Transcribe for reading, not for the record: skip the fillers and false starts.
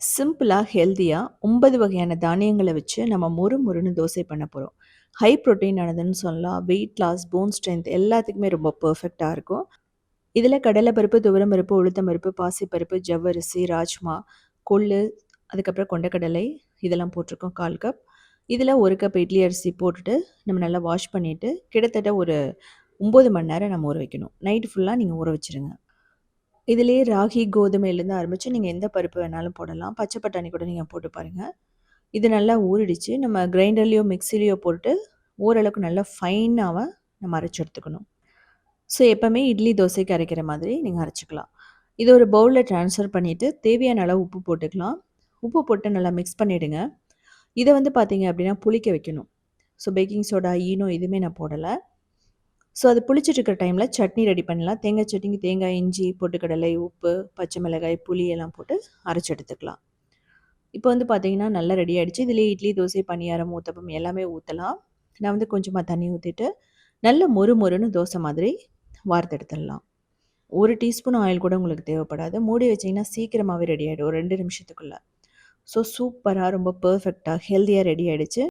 சிம்பிளா, ஹெல்தியா 9 வகையான தானியங்கள வச்சு நம்ம மொறு மொறுன்னு தோசை பண்ண போறோம். ஹை புரோட்டீன் ஆனதுன்னு சொல்லலாம். வெயிட் லாஸ், போன் ஸ்ட்ரென்த் எல்லாத்துக்குமே ரொம்ப பெர்ஃபெக்ட்டா இருக்கும். இதில கடலை பருப்பு, துவரம் பருப்பு, உளுத்தம் பருப்பு, பாசிப்பருப்பு, ஜவ்வரிசி, ராஜ்மா, கொள்ளு, அதுக்கப்புறம் கொண்டைக்கடலை இதெல்லாம் போட்டிருக்கோம் 1/4 கப். இதில 1 கப் இட்லி அரிசி போட்டுட்டு நம்ம நல்லா வாஷ் பண்ணிட்டு, கிட்டத்தட்ட ஒரு 9 மணி நேரம் நம்ம ஊற வைக்கணும். நைட் ஃபுல்லா நீங்க ஊற வச்சுருங்க. இதிலேயே ராகி, கோதுமையிலேருந்து ஆரம்பிச்சு நீங்க எந்த பருப்பு வேணாலும் போடலாம். பச்சை பட்டாணி கூட நீங்க போட்டு பாருங்க. இது நல்லா ஊறிடுச்சு. நம்ம கிரைண்டர்லயோ, மிக்ஸிலயோ போட்டு ஓரளவுக்கு நல்லா ஃபைனாவா நம்ம அரைச்சு எடுத்துக்கணும். ஸோ எப்பவுமே இட்லி, தோசைக்கு அரைக்கிற மாதிரி நீங்க அரைச்சுக்கலாம். இத ஒரு பவுல்ல ட்ரான்ஸ்ஃபர் பண்ணிட்டு தேவையான அளவு உப்பு போட்டுக்கலாம். உப்பு போட்டு நல்லா மிக்ஸ் பண்ணிடுங்க. இத வந்து பார்த்தீங்க அப்படின்னா புளிக்க வைக்கணும். ஸோ பேக்கிங் சோடா, ஈனோ எதுவுமே நான் போடல. ஸோ அது புளிச்சிட்டு இருக்கிற டைமில் சட்னி ரெடி பண்ணலாம். தேங்காய் சட்னிக்கு தேங்காய், இஞ்சி, பொட்டுக்கடலை, உப்பு, பச்சை மிளகாய், புளி எல்லாம் போட்டு அரைச்சு எடுத்துக்கலாம். இப்போ வந்து பார்த்தீங்கன்னா நல்லா ரெடி ஆயிடுச்சு. இதிலேயே இட்லி, தோசை, பணியாரம், ஊத்தப்பம் எல்லாமே ஊத்தலாம். நான் வந்து கொஞ்சமா தண்ணி ஊத்திட்டு, நல்ல மொறு மொறுன்னு தோசை மாதிரி வார்த்தெடுத்துடலாம். 1 டீஸ்பூன் ஆயில் கூட உங்களுக்கு தேவைப்படாது. மூடி வச்சீங்கன்னா சீக்கிரமாவே ரெடி ஆயிடும். ஒரு 2 நிமிஷத்துக்குள்ள. ஸோ சூப்பரா ரொம்ப பெர்ஃபெக்ட்டா ஹெல்தியா ரெடி ஆயிடுச்சு.